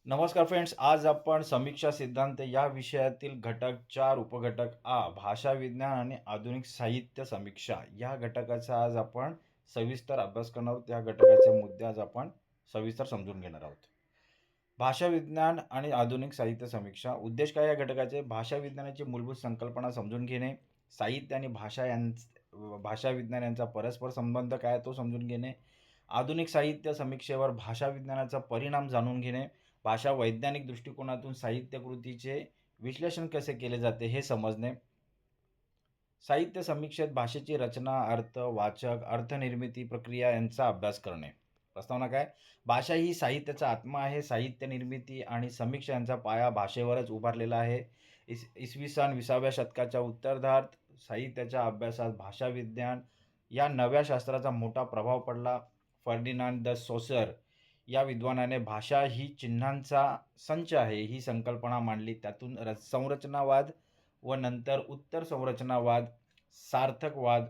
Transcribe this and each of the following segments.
नमस्कार फ्रेंड्स, आज आपण समीक्षा सिद्धांत या विषयातील घटक 4 उपघटक भाषा विज्ञान आणि आधुनिक साहित्य समीक्षा या घटकाचा आज आपण सविस्तर अभ्यास करणार आहोत. या घटकाचे मुद्दे आज आपण सविस्तर समजून घेणार आहोत. भाषा विज्ञान आणि आधुनिक साहित्य समीक्षा. उद्देश काय या घटकाचे? भाषा विज्ञानाची मूलभूत संकल्पना समजून घेणे, साहित्य आणि भाषा विज्ञान यांचा परस्पर संबंध काय तो समजून घेणे, आधुनिक साहित्य समीक्षेवर भाषा विज्ञानाचा परिणाम जाणून घेणे, भाषा वैज्ञानिक दृष्टिकोनातून साहित्य कृतीचे विश्लेषण कसे केले जाते हे समजणे, साहित्य समीक्षेत भाषेची रचना, अर्थ, वाचक, अर्थनिर्मिती प्रक्रिया यांचा अभ्यास करणे. प्रस्तावना काय? भाषा ही साहित्याचा आत्मा आहे. साहित्य निर्मिती आणि समीक्षा यांचा पाया भाषेवरच उभारलेला आहे. इसवी सन 20व्या शतकाच्या उत्तरार्धात साहित्याच्या अभ्यासात भाषा विज्ञान या नव्या शास्त्राचा मोठा प्रभाव पडला. फर्डिनांड द सॉसर या विद्वानाने भाषा ही चिन्हांचा संच आहे ही संकल्पना मांडली. त्यातून संरचनावाद व नंतर उत्तर संरचनावाद, सार्थकवाद,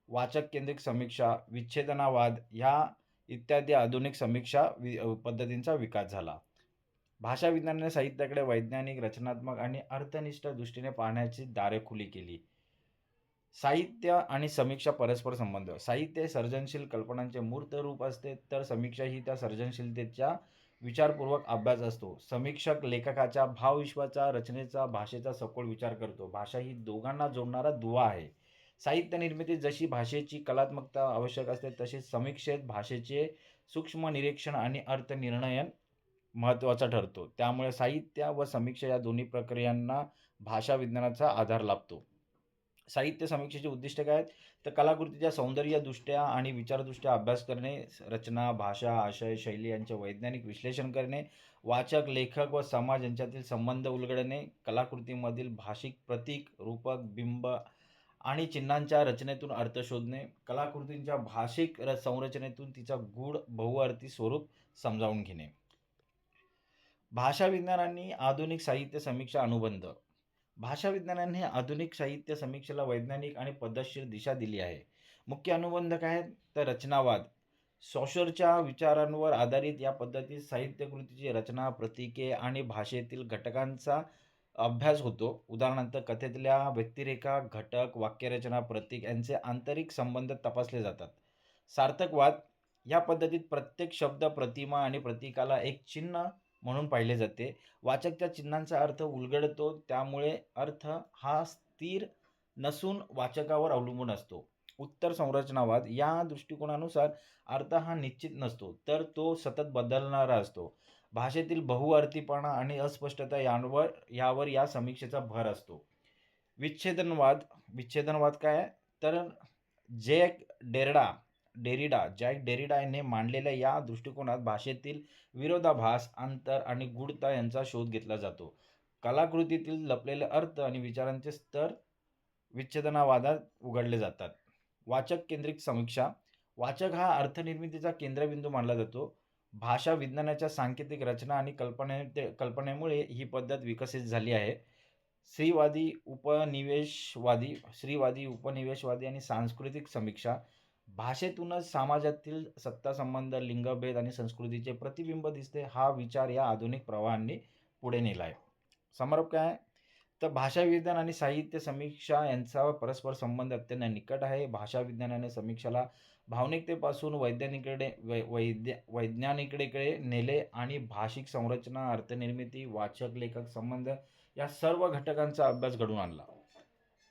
वाचक केंद्रित समीक्षा, विच्छेदनावाद ह्या इत्यादी आधुनिक समीक्षा पद्धतींचा विकास झाला. भाषा विज्ञानाने साहित्याकडे वैज्ञानिक, रचनात्मक आणि अर्थनिष्ठ दृष्टीने पाहण्याची दारे खुली केली. साहित्य आणि समीक्षा परस्पर संबंध. साहित्य हे सर्जनशील कल्पनांचे मूर्त रूप असते, तर समीक्षा ही त्या सर्जनशीलतेचा विचारपूर्वक अभ्यास असतो. समीक्षक लेखकाच्या भावविश्वाचा, रचनेचा, भाषेचा सखोल विचार करतो. भाषा ही दोघांना जोडणारा दुवा आहे. साहित्य निर्मितीत जशी भाषेची कलात्मकता आवश्यक असते, तसेच समीक्षेत भाषेचे सूक्ष्म निरीक्षण आणि अर्थनिर्णयन महत्त्वाचा ठरतो. त्यामुळे साहित्य व समीक्षा या दोन्ही प्रक्रियांना भाषा विज्ञानाचा आधार लाभतो. साहित्य समीक्षेचे उद्दिष्ट काय आहेत? तर कलाकृतीच्या सौंदर्यदृष्ट्या आणि विचारदृष्ट्या अभ्यास करणे, रचना, भाषा, आशय, शैली यांचे वैज्ञानिक विश्लेषण करणे, वाचक, लेखक व समाज यांच्यातील संबंध उलगडणे, कलाकृतीमधील भाषिक प्रतीक, रूपक, बिंब आणि चिन्हांच्या रचनेतून अर्थ शोधणे, कलाकृतींच्या भाषिक संरचनेतून तिचा गूढ बहुअर्थी स्वरूप समजावून घेणे. भाषा विज्ञान आणि आधुनिक साहित्य समीक्षा अनुबंध. भाषा विज्ञानाने आधुनिक साहित्य समीक्षेला वैज्ञानिक आणि पद्धतशीर दिशा दिली आहे. मुख्य अनुबंध काय आहेत? तर रचनावाद. सॉशरच्या विचारांवर आधारित या पद्धतीत साहित्यकृतीची रचना, प्रतीके आणि भाषेतील घटकांचा अभ्यास होतो. उदाहरणार्थ कथेतल्या व्यक्तिरेखा, घटक, वाक्यरचना, प्रतीक यांचे आंतरिक संबंध तपासले जातात. सार्थकवाद. या पद्धतीत प्रत्येक शब्द, प्रतिमा आणि प्रतीकाला एक चिन्ह म्हणून पाहिले जाते. वाचक त्या चिन्हांचा अर्थ उलगडतो, त्यामुळे अर्थ हा स्थिर नसून वाचकावर अवलंबून असतो. उत्तर संरचनावाद. या दृष्टिकोनानुसार अर्थ हा निश्चित नसतो, तर तो सतत बदलणारा असतो. भाषेतील बहुअर्थीपणा आणि अस्पष्टता यावर या समीक्षेचा भर असतो. विच्छेदनवाद. विच्छेदनवाद काय आहे? तर जॅक डेरिडा यांनी मांडलेल्या या दृष्टिकोनात भाषेतील विरोधाभास, अंतर आणि गूढता यांचा शोध घेतला जातो. कलाकृतीतील लपलेले अर्थ आणि विचारांचे स्तर विच्छेदनवादात उघडले जातात. वाचक केंद्रित समीक्षा. वाचक हा अर्थनिर्मितीचा केंद्रबिंदू मानला जातो. भाषा विज्ञानाच्या सांकेतिक रचना आणि कल्पनेमुळे ही पद्धत विकसित झाली आहे. स्त्रीवादी, उपनिवेशवादी आणि सांस्कृतिक समीक्षा. भाषेतूनच समाजातील सत्तासंबंध, लिंगभेद आणि संस्कृतीचे प्रतिबिंब दिसते. हा विचार या आधुनिक प्रवाहांनी पुढे नेला आहे. समरोप काय आहे? तर भाषा विज्ञान आणि साहित्य समीक्षा यांचा परस्पर संबंध अत्यंत निकट आहे. भाषा विज्ञानाने समीक्षाला भावनिकतेपासून वैज्ञानिकतेकडे नेले आणि भाषिक संरचना, अर्थनिर्मिती, वाचक लेखक संबंध या सर्व घटकांचा अभ्यास घडवून आणला.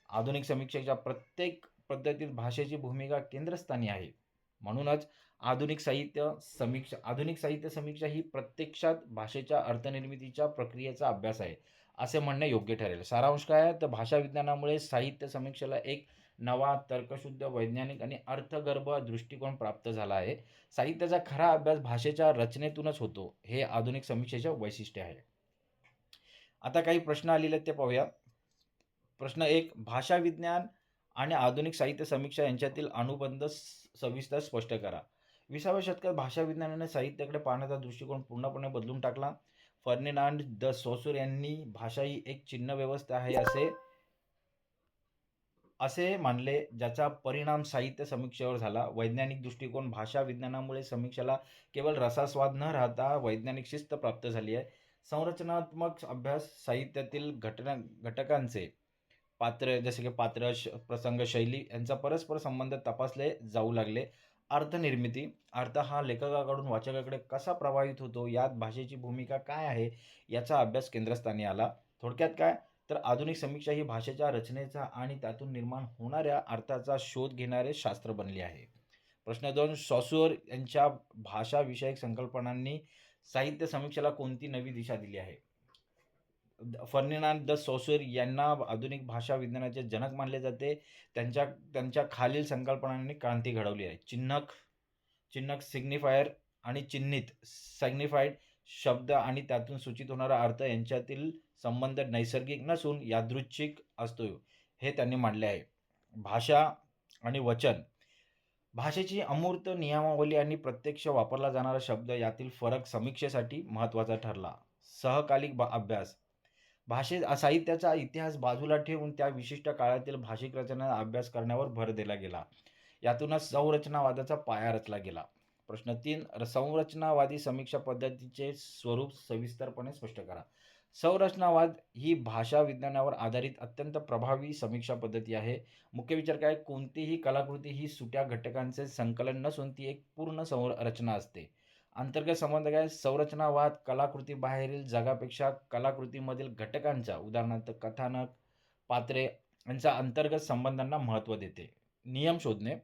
आधुनिक समीक्षेच्या प्रत्येक पद्धतीत भाषेची भूमिका केंद्रस्थानी आहे. म्हणूनच आधुनिक साहित्य समीक्षा ही प्रत्यक्षात भाषेच्या अर्थनिर्मितीच्या प्रक्रियेचा अभ्यास आहे, असे म्हणणे योग्य ठरेल. सारांश काय आहे? तर भाषा विज्ञानामुळे साहित्य समीक्षेला एक नवा, तर्कशुद्ध, वैज्ञानिक आणि अर्थगर्भ दृष्टिकोन प्राप्त झाला आहे. साहित्याचा खरा अभ्यास भाषेच्या रचनेतूनच होतो, हे आधुनिक समीक्षेचे वैशिष्ट्य आहे. आता काही प्रश्न आलेले आहेत ते पाहूया. प्रश्न 1. भाषा विज्ञान आणि आधुनिक साहित्य समीक्षा यांच्यातील अनुबंध सविस्तर स्पष्ट करा. 20व्या शतकात भाषा विज्ञानाने साहित्याकडे पाहण्याचा दृष्टिकोन पूर्णपणे बदलून टाकला. फर्डिनांड द सॉसर यांनी भाषा ही एक चिन्ह व्यवस्था आहे असे असे मानले, ज्याचा परिणाम साहित्य समीक्षेवर झाला. वैज्ञानिक दृष्टिकोन भाषा विज्ञानामुळे समीक्षेला केवळ रसास्वाद न राहता वैज्ञानिक शिस्त प्राप्त झाली आहे. संरचनात्मक अभ्यास साहित्यातील घटकांचे पात्र, जसे की पात्र, प्रसंग, शैली यांचा परस्पर संबंध तपासले जाऊ लागले. अर्थनिर्मिती, अर्थ हा लेखकाकडून वाचकाकडे कसा प्रभावित होतो, यात भाषेची भूमिका काय आहे, याचा अभ्यास केंद्रस्थानी आला. थोडक्यात काय, तर आधुनिक समीक्षा ही भाषेच्या रचनेचा आणि त्यातून निर्माण होणाऱ्या अर्थाचा शोध घेणारे शास्त्र बनले आहे. प्रश्न 2, सॉसुअर यांच्या भाषाविषयक संकल्पनांनी साहित्य समीक्षेला कोणती नवी दिशा दिली आहे? फर्डिनांड द सॉसुअर यांना आधुनिक भाषा विज्ञानाचे जनक मानले जाते. त्यांच्या खालील संकल्पनांनी क्रांती घडवली आहे. चिन्हक सिग्निफायर आणि चिन्हित सॅग्निफाईड शब्द आणि त्यातून सूचित होणारा अर्थ यांच्यातील संबंध नैसर्गिक नसून यादृच्छिक असतो, हे त्यांनी मांडले आहे. भाषा आणि वचन, भाषेची अमूर्त नियमावली आणि प्रत्यक्ष वापरला जाणारा शब्द यातील फरक समीक्षेसाठी महत्त्वाचा ठरला. सहकालिक अभ्यास, साहित्याचा इतिहास बाजूला ठेवून त्या विशिष्ट काळातील भाषिक रचना अभ्यास करण्यावर भर दिला गेला. यातूनच संरचनावादाचा पाया रचला गेला. प्रश्न 3, संरचनावादी समीक्षा पद्धतीचे स्वरूप सविस्तरपणे स्पष्ट करा. संरचनावाद ही भाषा विज्ञानावर आधारित अत्यंत प्रभावी समीक्षा पद्धती आहे. मुख्य विचार काय, कोणतीही कलाकृती ही सुट्या घटकांचे संकलन नसून ती एक पूर्ण संरचना असते. अंतर्गत संबंध काय, संरचनावाद कलाकृती बाहेरील जगापेक्षा कलाकृतीमधील घटकांच्या, उदाहरणार्थ कथानक, पात्रे यांच्या अंतर्गत संबंधांना महत्त्व देते. नियम शोधणे,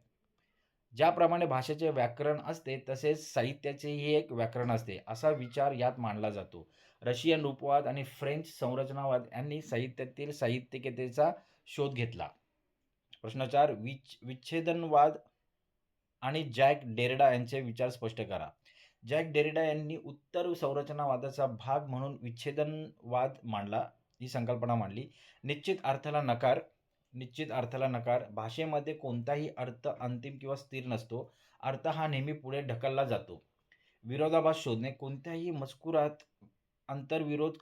ज्याप्रमाणे भाषेचे व्याकरण असते तसेच साहित्याचेही एक व्याकरण असते, असा विचार यात मांडला जातो. रशियन रूपवाद आणि फ्रेंच संरचनावाद यांनी साहित्यातील साहित्यिकतेचा शोध घेतला. प्रश्न 4, विच्छेदनवाद आणि जॅक डेरिडा यांचे विचार स्पष्ट करा. जॅक डेरिडा यांनी उत्तर संरचनावादाचा भाग म्हणून विच्छेदनवाद मांडला, ही संकल्पना मांडली. निश्चित अर्थाला नकार, भाषेमध्ये कोणताही अर्थ अंतिम किंवा स्थिर नसतो. अर्थ हा नेहमी पुढे ढकलला जातो. विरोधाभास शोधणे, कोणत्याही मजकुरात अंतर्विरोध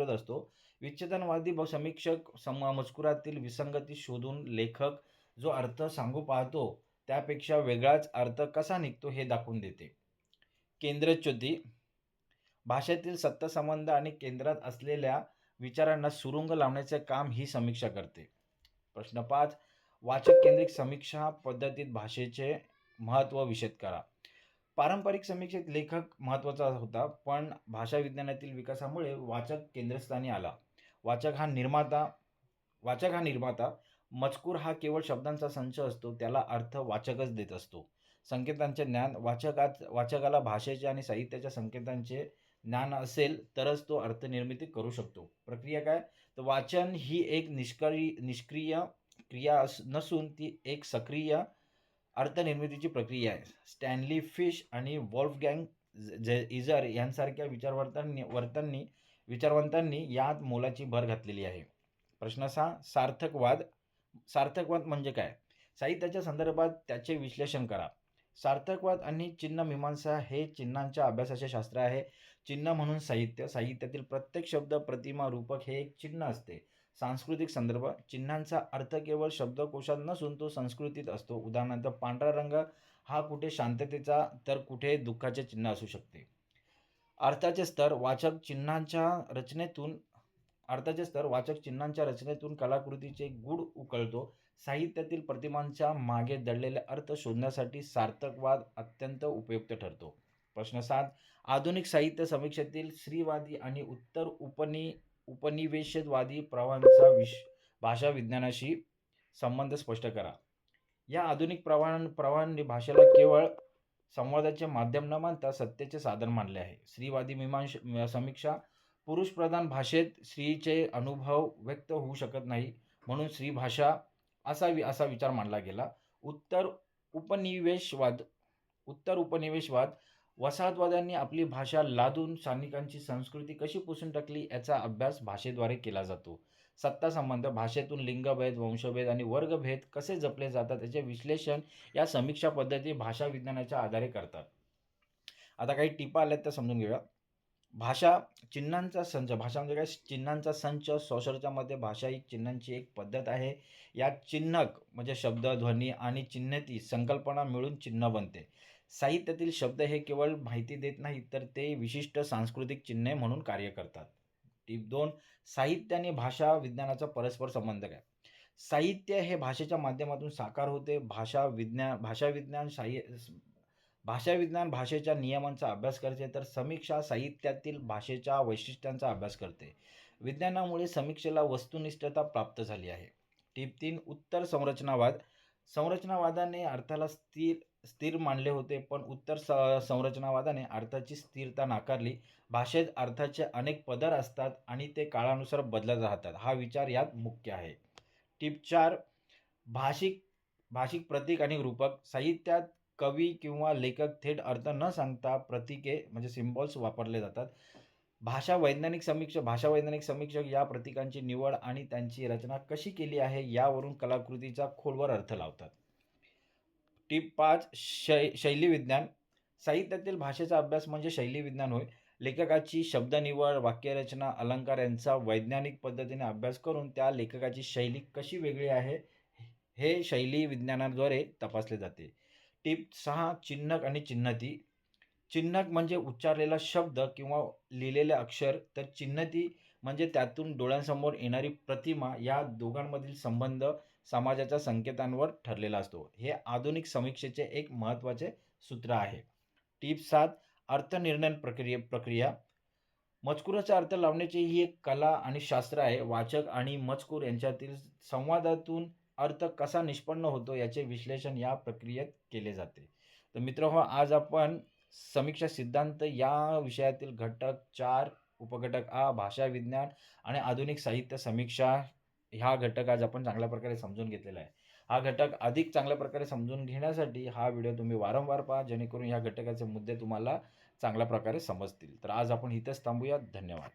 असतो. विच्छेदनवादी समीक्षक मजकुरातील विसंगती शोधून लेखक जो अर्थ सांगू पाहतो त्यापेक्षा वेगळाच अर्थ कसा निघतो हे दाखवून देते. केंद्रच्युती, भाषेतील सत्तासंबंध आणि केंद्रात असलेल्या विचारांना सुरुंग लावण्याचे काम ही समीक्षा करते. प्रश्न 5, वाचक केंद्रित समीक्षा पद्धतीत भाषेचे महत्त्व विशद करा. पारंपरिक समीक्षेत लेखक महत्त्वाचा होता, पण भाषा विज्ञानातील विकासामुळे वाचक केंद्रस्थानी आला. वाचक हा निर्माता. मजकूर हा केवळ शब्दांचा संच असतो, त्याला अर्थ वाचकच देत असतो. संकेतांचे ज्ञान, वाचकाला भाषेचे आणि साहित्याच्या संकेतांचे ज्ञान असेल तरच तो अर्थनिर्मिती करू शकतो. प्रक्रिया काय, तर वाचन ही एक निष्क्रिय क्रिया नसून ती एक सक्रिय अर्थनिर्मितीची प्रक्रिया आहे. स्टॅनली फिश आणि वॉल्फगँग इझर यांसारख्या विचारवंतांनी यात मोलाची भर घातलेली आहे. प्रश्न 6, सार्थकवाद म्हणजे काय? साहित्याच्या संदर्भात त्याचे विश्लेषण करा. सार्थकवाद आणि चिन्ह मीमांसा हे चिन्हांच्या अभ्यासाचे शास्त्र आहे. चिन्ह म्हणून साहित्यातील प्रत्येक शब्द, प्रतिमा, रूपक हे एक चिन्ह असते. सांस्कृतिक संदर्भ, चिन्हांचा अर्थ केवळ शब्दकोशात नसून तो संस्कृतीत असतो. उदाहरणार्थ पांढरा रंग हा कुठे शांततेचा तर कुठे दुःखाचे चिन्ह असू शकते. अर्थाचे स्तर, वाचक चिन्हांच्या रचनेतून कलाकृतीचे गूढ उकळतो. साहित्यातील प्रतिमांच्या मागे दडलेले अर्थ शोधण्यासाठी सार्थकवाद अत्यंत उपयुक्त ठरतो. प्रश्न 7, आधुनिक साहित्य समीक्षेतील स्त्रीवादी आणि उत्तर उपनिवेशवादी प्रवाहांचा भाषा विज्ञानाशी संबंध स्पष्ट करा. या आधुनिक प्रवाहांनी भाषेला केवळ संवादाचे माध्यम न मानता सत्तेचे साधन मानले आहे. स्त्रीवादी समीक्षा, पुरुषप्रधान भाषेत स्त्रीचे अनुभव व्यक्त होऊ शकत नाही, म्हणून स्त्री भाषा असा विचार मांडला गेला. उत्तर उपनिवेशवाद, वसाहतवाद्यांनी आपली भाषा लादून स्थानिकांची संस्कृती कशी पुसून टाकली याचा अभ्यास भाषेद्वारे केला जातो. सत्ता संबंध, भाषेतून लिंगभेद, वंशभेद आणि वर्गभेद कसे जपले जातात याचे विश्लेषण या समीक्षा पद्धती भाषा विज्ञानाच्या आधारे करतात. आता काही टिपा आल्यात त्या समजून घेऊया. भाषा चिन्हांचा संच. भाषा म्हणजे काय? चिन्हांचा संच. सॉसरच्यामध्ये भाषा ही चिन्हांची एक पद्धत आहे. यात चिन्हक म्हणजे शब्द, ध्वनी आणि चिन्हती संकल्पना मिळून चिन्ह बनते. साहित्यातील शब्द हे केवळ माहिती देत नाहीत, तर ते विशिष्ट सांस्कृतिक चिन्हे म्हणून कार्य करतात. टिप 2. साहित्य आणि भाषा विज्ञानाचा परस्पर संबंध काय? साहित्य हे भाषेच्या माध्यमातून साकार होते. भाषा विज्ञान भाषेच्या नियमांचा अभ्यास करते, तर समीक्षा साहित्यातील भाषेच्या वैशिष्ट्यांचा अभ्यास करते. विज्ञानामुळे समीक्षेला वस्तुनिष्ठता प्राप्त झाली आहे. टिप 3. उत्तर संरचनावाद. संरचनावादाने अर्थाला स्थिर स्थिर मानले होते, पण उत्तर संरचनावादाने अर्थाची स्थिरता नाकारली. भाषेत अर्थाचे अनेक पदर असतात आणि ते काळानुसार बदलत राहतात. हा विचार यात मुख्य आहे. टिप 4. भाषिक भाषिक प्रतीक आणि रूपक. साहित्यात कवी किंवा लेखक थेट अर्थ न सांगता प्रतीके म्हणजे सिम्बॉल्स वापरले जातात. भाषा वैज्ञानिक समीक्षक या प्रतीकांची निवड आणि त्यांची रचना कशी केली आहे यावरून कलाकृतीचा खोलवर अर्थ लावतात. टिप 5. शैली विज्ञान. साहित्यातील भाषेचा अभ्यास म्हणजे शैली विज्ञान होय. लेखकाची शब्दनिवड, वाक्यरचना, अलंकार यांचा वैज्ञानिक पद्धतीने अभ्यास करून त्या लेखकाची शैली कशी वेगळी आहे, हे शैली विज्ञानाद्वारे तपासले जाते. टिप 6. चिन्हक आणि चिन्हती. चिन्हक म्हणजे उच्चारलेला शब्द किंवा लिहिलेले अक्षर, तर चिन्हती म्हणजे त्यातून डोळ्यांसमोर येणारी प्रतिमा. या दोघांमधील संबंध समाजाच्या संकेतांवर ठरलेला असतो. हे आधुनिक समीक्षेचे एक महत्त्वाचे सूत्र आहे. टिप 7. अर्थनिर्णय प्रक्रिया. मजकुराचा अर्थ लावण्याची ही एक कला आणि शास्त्र आहे. वाचक आणि मजकूर यांच्यातील संवादातून अर्थ कसा निष्पन्न होतो याचे विश्लेषण या प्रक्रियेत केले जाते. तर मित्रहो, आज आपण समीक्षा सिद्धांत या विषयातील घटक 4, उपघटक आ, भाषा विज्ञान आणि आधुनिक साहित्य समीक्षा हा घटक आज आपण चांगल्या प्रकारे समजून घेतलेला आहे. हा घटक अधिक चांगल्या प्रकारे समजून घेण्यासाठी हा व्हिडिओ तुम्ही वारंवार पहा, जेणेकरून या घटकाचे मुद्दे तुम्हाला चांगल्या प्रकारे समजतील. तर आज आपण इथेच थांबूया. धन्यवाद.